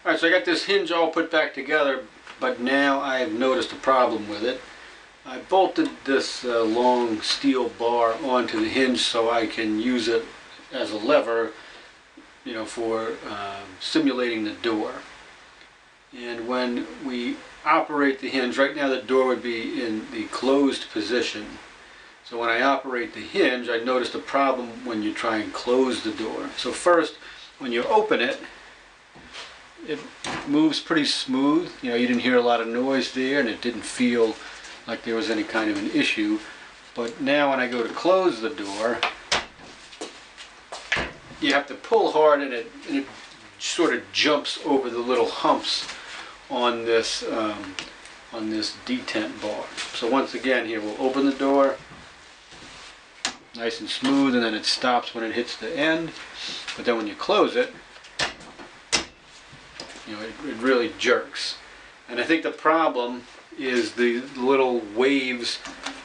Alright, so I got this hinge all put back together, but now I have noticed a problem with it. I bolted this long steel bar onto the hinge so I can use it as a lever, you know, for simulating the door. And when we operate the hinge, right now the door would be in the closed position. So when I operate the hinge, I noticed a problem when you try and close the door. So first, when you open it, it moves pretty smooth. You know, you didn't hear a lot of noise there, and it didn't feel like there was any kind of an issue. But now when I go to close the door, you have to pull hard, and it sort of jumps over the little humps on this detent bar. So once again, here we'll open the door, nice and smooth, and then it stops when it hits the end. But then when you close it, you know, it really jerks. And I think the problem is the little waves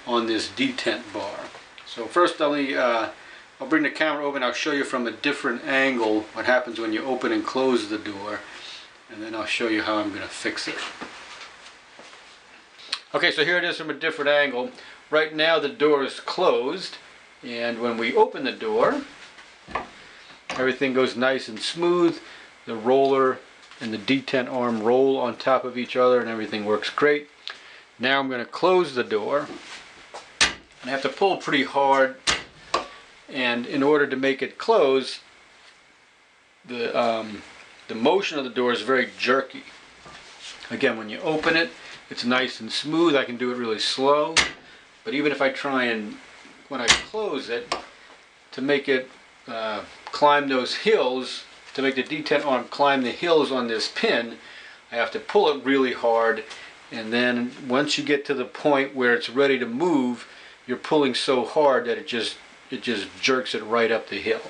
on this detent bar. So first I'll bring the camera over and I'll show you from a different angle what happens when you open and close the door, and then I'll show you how I'm going to fix it. Okay, so here it is from a different angle. Right now the door is closed, and when we open the door, everything goes nice and smooth. The roller and the detent arm roll on top of each other and everything works great. Now I'm going to close the door, and I have to pull pretty hard, and in order to make it close, the motion of the door is very jerky. Again, when you open it, it's nice and smooth. I can do it really slow, but even if I try and, when I close it, to make it climb those hills, to make the detent arm climb the hills on this pin, I have to pull it really hard, and then once you get to the point where it's ready to move, you're pulling so hard that it just jerks it right up the hill.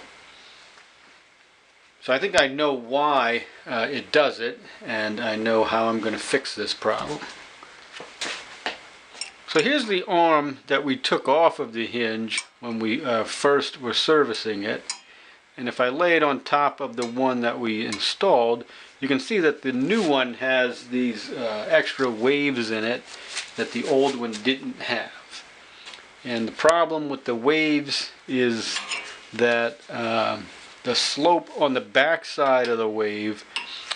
So I think I know why it does it, and I know how I'm going to fix this problem. So here's the arm that we took off of the hinge when we first were servicing it. And if I lay it on top of the one that we installed, you can see that the new one has these extra waves in it that the old one didn't have. And the problem with the waves is that the slope on the back side of the wave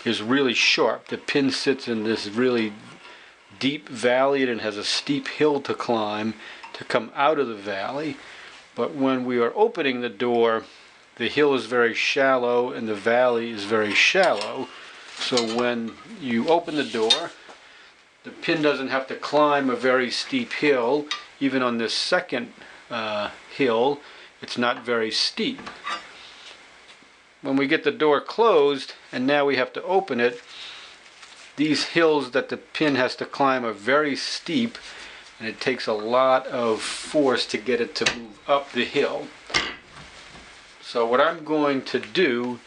is really sharp. The pin sits in this really deep valley, and it has a steep hill to climb to come out of the valley. But when we are opening the door, the hill is very shallow and the valley is very shallow. So when you open the door, the pin doesn't have to climb a very steep hill. Even on this second hill, it's not very steep. When we get the door closed and now we have to open it, these hills that the pin has to climb are very steep, and it takes a lot of force to get it to move up the hill. So what I'm going to do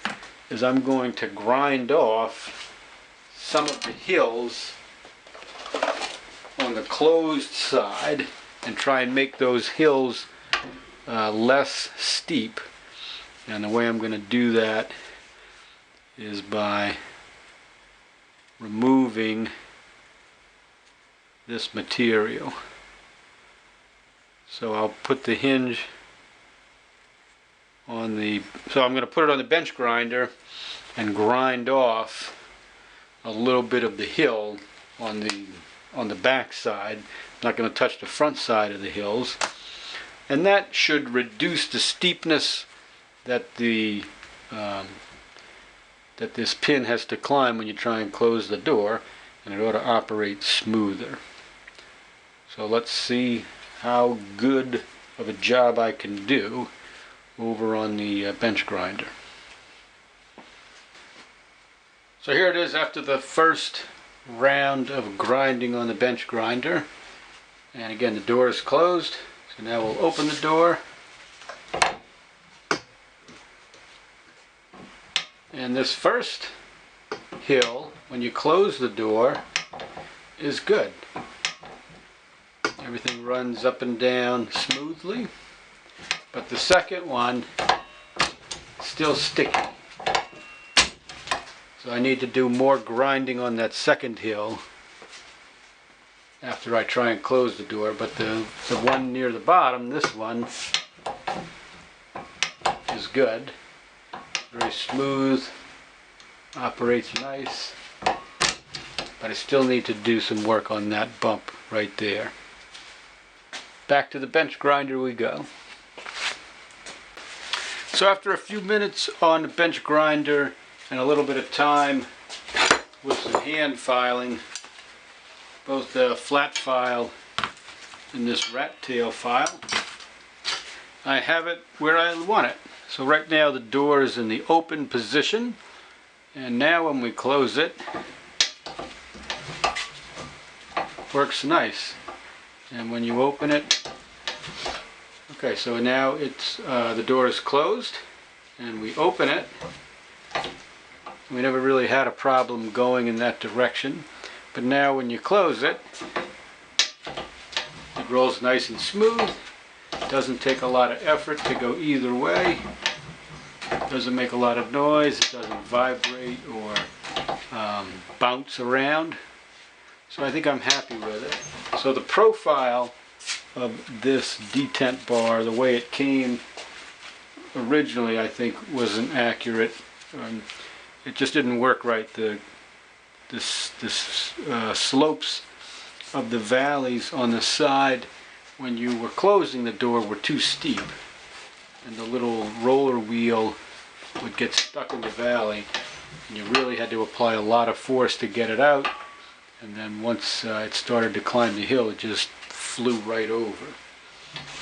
is I'm going to grind off some of the hills on the closed side and try and make those hills less steep. And the way I'm going to do that is by removing this material. So I'll put the hinge on the, so I'm going to put it on the bench grinder and grind off a little bit of the hill on the back side. I'm not going to touch the front side of the hills, and that should reduce the steepness that the that this pin has to climb when you try and close the door, and it ought to operate smoother. So let's see how good of a job I can do over on the bench grinder. So here it is after the first round of grinding on the bench grinder, and again the door is closed. So now we'll open the door, and this first hill, when you close the door, is good. Everything runs up and down smoothly, but the second one still sticky. So I need to do more grinding on that second hill after I try and close the door, but the one near the bottom, this one, is good. Very smooth, operates nice, but I still need to do some work on that bump right there. Back to the bench grinder we go. So after a few minutes on the bench grinder and a little bit of time with some hand filing, both the flat file and this rat tail file, I have it where I want it. So right now the door is in the open position, and now when we close it, works nice. And when you open it, okay, so now it's the door is closed, and we open it. We never really had a problem going in that direction. But now when you close it, it rolls nice and smooth. It doesn't take a lot of effort to go either way. It doesn't make a lot of noise. It doesn't vibrate or bounce around. So I think I'm happy with it. So the profile of this detent bar, the way it came originally, I think wasn't accurate. It just didn't work right. The slopes of the valleys on the side when you were closing the door were too steep, and the little roller wheel would get stuck in the valley, and you really had to apply a lot of force to get it out, and then once it started to climb the hill, it just flew right over.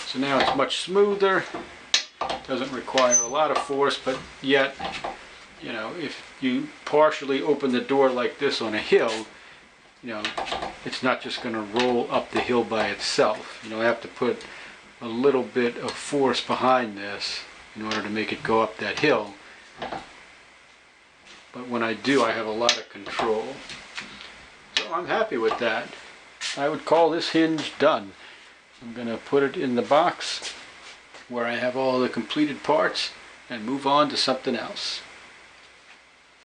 So now it's much smoother, doesn't require a lot of force, but yet, you know, if you partially open the door like this on a hill, you know, it's not just going to roll up the hill by itself. You know, I have to put a little bit of force behind this in order to make it go up that hill. But when I do, I have a lot of control. So I'm happy with that. I would call this hinge done. I'm going to put it in the box where I have all the completed parts and move on to something else.